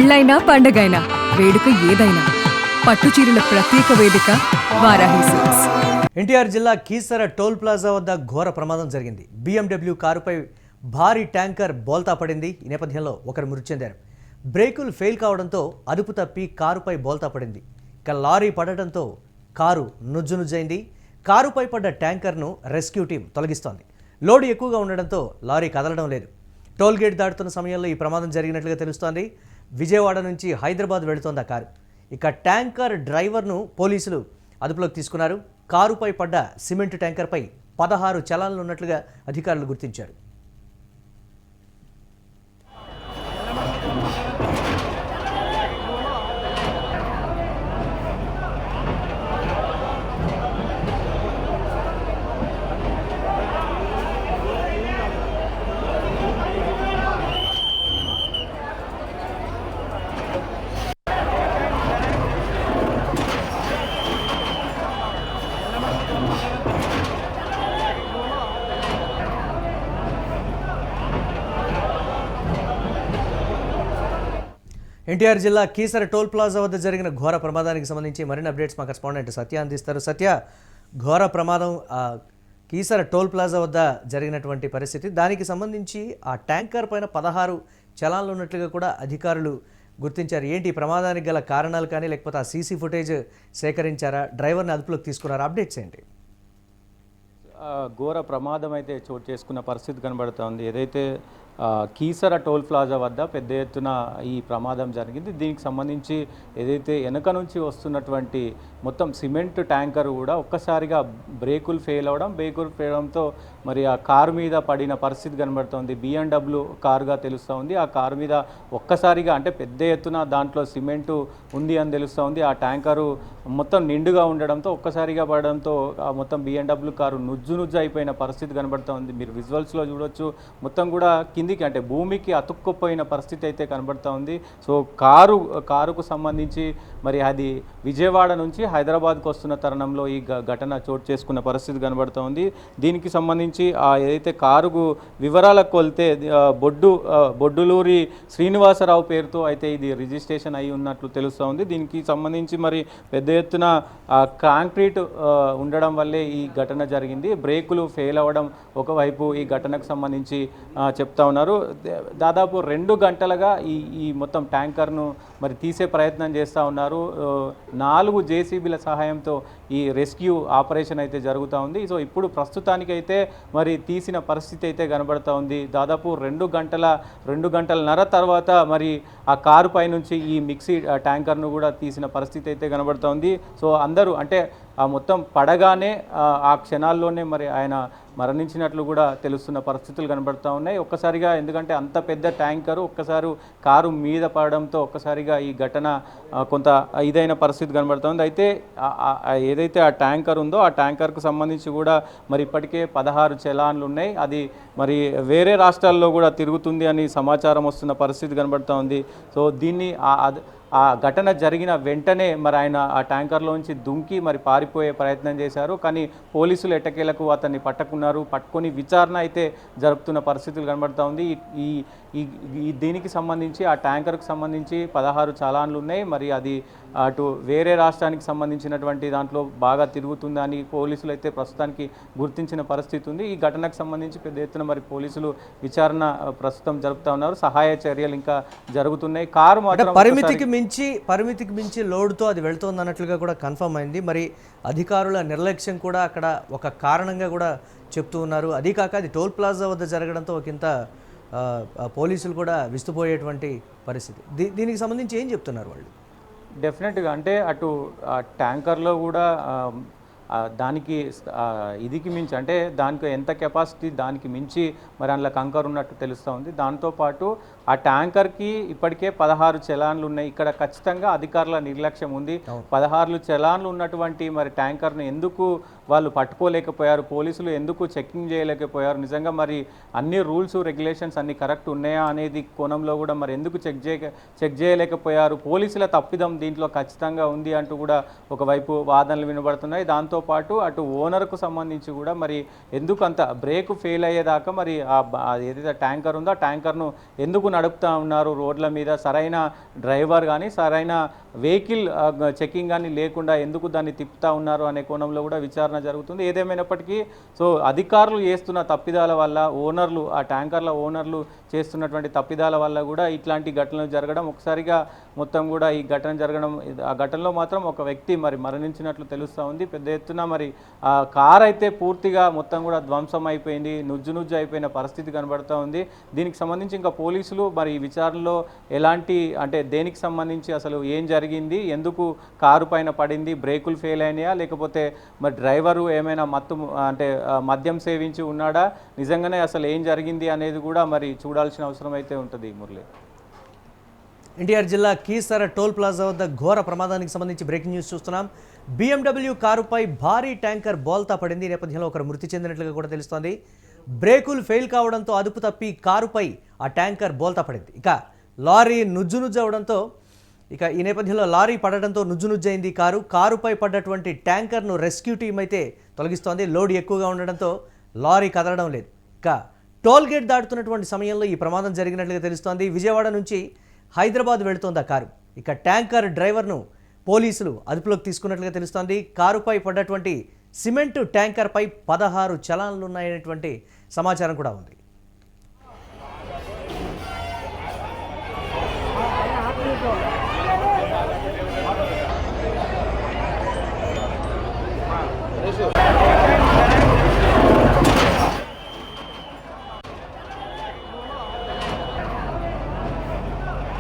పెళ్ళైనా పండగైనా వేడుక ఏదైనా పట్టుచీరల ప్రత్యేక వేదిక వారాహి సిల్క్స్. ఎన్టీఆర్ జిల్లా కీసర టోల్ ప్లాజా వద్ద ఘోర ప్రమాదం జరిగింది. BMW కారుపై భారీ ట్యాంకర్ బోల్తా పడింది. ఈ నేపథ్యంలో ఒకరు మృతి చెందారు. బ్రేకులు ఫెయిల్ కావడంతో అదుపు తప్పి కారుపై బోల్తా పడింది. ఇక లారీ పడటంతో కారు నుజ్జునుజ్జైంది. కారుపై పడ్డ ట్యాంకర్ను రెస్క్యూ టీం తొలగిస్తోంది. లోడ్ ఎక్కువగా ఉండడంతో లారీ కదలడం లేదు. టోల్ గేట్ దాటుతున్న సమయంలో ఈ ప్రమాదం జరిగినట్లుగా తెలుస్తోంది. విజయవాడ నుంచి హైదరాబాద్ వెళుతోంది ఆ కారు. ఇక ట్యాంకర్ డ్రైవర్ను పోలీసులు అదుపులోకి తీసుకున్నారు. కారుపై పడ్డ సిమెంట్ ట్యాంకర్పై 16 చలాన్లు ఉన్నట్లుగా అధికారులు గుర్తించారు. ఎన్టీఆర్ జిల్లా కీసర టోల్ ప్లాజా వద్ద జరిగిన ఘోర ప్రమాదానికి సంబంధించి మరిన్ని అప్డేట్స్ మా కరెస్పాండెంట్ సత్య అందిస్తారు. సత్య, ఘోర ప్రమాదం కీసర టోల్ ప్లాజా వద్ద జరిగినటువంటి పరిస్థితి, దానికి సంబంధించి ఆ ట్యాంకర్ పైన 16 చలాన్లు ఉన్నట్లుగా కూడా అధికారులు గుర్తించారు. ఏంటి ప్రమాదానికి గల కారణాలు కానీ, లేకపోతే ఆ సీసీ ఫుటేజ్ సేకరించారా, డ్రైవర్ని అదుపులోకి తీసుకున్నారా? అప్డేట్స్ ఏంటి? ఘోర ప్రమాదం అయితే చోటు చేసుకున్న పరిస్థితి కనబడుతోంది. ఏదైతే కీసర టోల్ ప్లాజా వద్ద పెద్ద ఎత్తున ఈ ప్రమాదం జరిగింది. దీనికి సంబంధించి ఏదైతే వెనక నుంచి వస్తున్నటువంటి మొత్తం సిమెంట్ ట్యాంకర్ కూడా ఒక్కసారిగా బ్రేకులు ఫెయిల్ అవడంతో మరి ఆ కారు మీద పడిన పరిస్థితి కనబడుతోంది. BMW కారుగా తెలుస్తూ ఉంది. ఆ కారు మీద ఒక్కసారిగా అంటే పెద్ద ఎత్తున దాంట్లో సిమెంటు ఉంది అని తెలుస్తూ ఉంది. ఆ ట్యాంకరు మొత్తం నిండుగా ఉండడంతో ఒక్కసారిగా పడడంతో మొత్తం BMW కారు నుజ్జు అయిపోయిన పరిస్థితి కనబడుతూ ఉంది. మీరు విజువల్స్లో చూడొచ్చు. మొత్తం కూడా కిందికి అంటే భూమికి అతుక్కుపోయిన పరిస్థితి అయితే కనబడుతూ ఉంది. సో కారుకు సంబంధించి మరి అది విజయవాడ నుంచి హైదరాబాద్కు వస్తున్న తరుణంలో ఈ ఘటన చోటు చేసుకున్న పరిస్థితి కనబడుతూ ఉంది. దీనికి సంబంధించి ఏదైతే కారుకు వివరాలకు వెళ్తే బొడ్డులూరి శ్రీనివాసరావు పేరుతో అయితే ఇది రిజిస్ట్రేషన్ అయి ఉన్నట్లు తెలుస్తూ ఉంది. దీనికి సంబంధించి మరి పెద్ద ఎత్తున కాంక్రీట్ ఉండడం వల్లే ఈ ఘటన జరిగింది. బ్రేకులు ఫెయిల్ అవ్వడం ఒకవైపు ఈ ఘటనకు సంబంధించి చెప్తా ఉన్నారు. దాదాపు 2 గంటలుగా ఈ మొత్తం ట్యాంకర్ను మరి తీసే ప్రయత్నం చేస్తూ ఉన్నారు. 4 JCBల సహాయంతో ఈ రెస్క్యూ ఆపరేషన్ అయితే జరుగుతూ ఉంది. సో ఇప్పుడు ప్రస్తుతానికైతే మరి తీసిన పరిస్థితి అయితే కనబడుతూ ఉంది. దాదాపు 2 గంటలన్నర తర్వాత మరి ఆ కారు పై నుంచి ఈ మిక్సీ ట్యాంకర్ను కూడా తీసిన పరిస్థితి అయితే కనబడుతూ ఉంది. సో అందరూ అంటే ఆ మొత్తం పడగానే ఆ క్షణాల్లోనే మరి ఆయన మరణించినట్లు కూడా తెలుస్తున్న పరిస్థితులు కనబడుతూ ఉన్నాయి. ఒక్కసారిగా ఎందుకంటే అంత పెద్ద ట్యాంకరు ఒక్కసారి కారు మీద పడడంతో ఒక్కసారిగా ఈ ఘటన కొంత ఇదైన పరిస్థితి కనబడుతుంది. అయితే ఏదైతే ఆ ట్యాంకర్ ఉందో ఆ ట్యాంకర్కు సంబంధించి కూడా మరి ఇప్పటికే 16 చలాన్లు ఉన్నాయి. అది మరి వేరే రాష్ట్రాల్లో కూడా తిరుగుతుంది అని సమాచారం వస్తున్న పరిస్థితి కనబడుతూ ఉంది. సో దీన్ని ఆ ఘటన జరిగిన వెంటనే మరి ఆయన ఆ ట్యాంకర్లోంచి దుంకి మరి పారిపోయే ప్రయత్నం చేశారు. కానీ పోలీసులు ఎట్టకేలకు అతన్ని పట్టుకొని విచారణ అయితే జరుపుతున్న పరిస్థితులు కనబడుతూ ఉంది. దీనికి సంబంధించి ఆ ట్యాంకర్కు సంబంధించి 16 చలాన్లు ఉన్నాయి. మరి అది అటు వేరే రాష్ట్రానికి సంబంధించినటువంటి దాంట్లో బాగా తిరుగుతుందని పోలీసులు అయితే ప్రస్తుతానికి గుర్తించిన పరిస్థితి ఉంది. ఈ ఘటనకు సంబంధించి పెద్ద ఎత్తున మరి పోలీసులు విచారణ ప్రస్తుతం జరుపుతూ ఉన్నారు. సహాయ చర్యలు ఇంకా జరుగుతున్నాయి. కారు మాత్రం పరిమితికి మించి లోడ్తో అది వెళ్తోంది అన్నట్లుగా కూడా కన్ఫర్మ్ అయింది. మరి అధికారుల నిర్లక్ష్యం కూడా అక్కడ ఒక కారణంగా కూడా చెప్తూ ఉన్నారు. అదీ కాక అది టోల్ ప్లాజా వద్ద జరగడంతో ఒకంత పోలీసులు కూడా విస్తుపోయేటువంటి పరిస్థితి. దీనికి సంబంధించి ఏం చెప్తున్నారు వాళ్ళు? డెఫినెట్గా అంటే అటు ట్యాంకర్లో కూడా దానికి ఇదికి మించి అంటే దానికి ఎంత కెపాసిటీ దానికి మించి మరి అందులో కంకర్ ఉన్నట్టు తెలుస్తూ ఉంది. దాంతోపాటు ఆ ట్యాంకర్కి ఇప్పటికే 16 చలాన్లు ఉన్నాయి. ఇక్కడ ఖచ్చితంగా అధికారుల నిర్లక్ష్యం ఉంది. 16 చలాన్లు ఉన్నటువంటి మరి ట్యాంకర్ను ఎందుకు వాళ్ళు పట్టుకోలేకపోయారు, పోలీసులు ఎందుకు చెక్కింగ్ చేయలేకపోయారు, నిజంగా మరి అన్ని రూల్స్ రెగ్యులేషన్స్ అన్ని కరెక్ట్ ఉన్నాయా అనేది కోణంలో కూడా మరి ఎందుకు చెక్ చేయలేకపోయారు, పోలీసుల తప్పిదం దీంట్లో ఖచ్చితంగా ఉంది అంటూ కూడా ఒకవైపు వాదనలు వినబడుతున్నాయి. దాంతోపాటు అటు ఓనర్కు సంబంధించి కూడా మరి ఎందుకు అంత బ్రేక్ ఫెయిల్ అయ్యేదాకా మరి ఏదైతే ట్యాంకర్ ఉందో ఆ ట్యాంకర్ను ఎందుకు నడుపుతూ ఉన్నారు రోడ్ల మీద, సరైన డ్రైవర్ కానీ సరైన వెహికల్ చెకింగ్ కానీ లేకుండా ఎందుకు దాన్ని తిప్పుతూ ఉన్నారు అనే కోణంలో కూడా విచారణ జరుగుతుంది. ఏదేమైనప్పటికీ సో అధికారులు చేస్తున్న తప్పిదాల వల్ల, ఓనర్లు ఆ ట్యాంకర్ల ఓనర్లు చేస్తున్నటువంటి తప్పిదాల వల్ల కూడా ఇట్లాంటి ఘటనలు జరగడం, ఒకసారిగా మొత్తం కూడా ఈ ఘటన జరగడం, ఆ ఘటనలో మాత్రం ఒక వ్యక్తి మరి మరణించినట్లు తెలుస్తూ ఉంది. పెద్ద ఎత్తున మరి ఆ కార్ అయితే పూర్తిగా మొత్తం కూడా ధ్వంసం అయిపోయింది, నుజ్జు అయిపోయిన పరిస్థితి కనబడుతూ ఉంది. దీనికి సంబంధించి ఇంకా పోలీసులు మరి ఈ విచారణలో ఎలాంటి అంటే దేనికి సంబంధించి అసలు ఏం జరిగింది, ఎందుకు కారు పైన పడింది, బ్రేకులు ఫెయిల్ అయినాయా, లేకపోతే మరి డ్రైవరు ఏమైనా మద్యం సేవించి ఉన్నాడా, నిజంగానే అసలు ఏం జరిగింది అనేది కూడా మరి చూడాల్సిన అవసరం అయితే ఉంటుంది. మురళి, ఎన్టీఆర్ జిల్లా కీసర టోల్ ప్లాజా వద్ద ఘోర ప్రమాదానికి సంబంధించి బ్రేకింగ్ న్యూస్ చూస్తున్నాం. BMW కారుపై భారీ ట్యాంకర్ బోల్తా పడింది. ఈ నేపథ్యంలో ఒకరు మృతి చెందినట్లుగా కూడా తెలుస్తోంది. బ్రేకులు ఫెయిల్ కావడంతో అదుపు తప్పి కారుపై ఆ ట్యాంకర్ బోల్తా పడింది. ఇక లారీ నుజ్జు అవడంతో ఈ నేపథ్యంలో లారీ పడడంతో నుజ్జయింది కారుపై పడ్డటువంటి ట్యాంకర్ను రెస్క్యూ టీం అయితే తొలగిస్తోంది. లోడ్ ఎక్కువగా ఉండడంతో లారీ కదలడం లేదు. ఇక టోల్ గేట్ దాటుతున్నటువంటి సమయంలో ఈ ప్రమాదం జరిగినట్లుగా తెలుస్తోంది. విజయవాడ నుంచి హైదరాబాద్ వెళుతోంది ఆ కారు. ఇక ట్యాంకర్ డ్రైవర్ను పోలీసులు అదుపులోకి తీసుకున్నట్లుగా తెలుస్తోంది. కారుపై పడ్డటువంటి సిమెంటు ట్యాంకర్పై 16 చలాన్లు ఉన్నాయనేటువంటి సమాచారం కూడా ఉంది.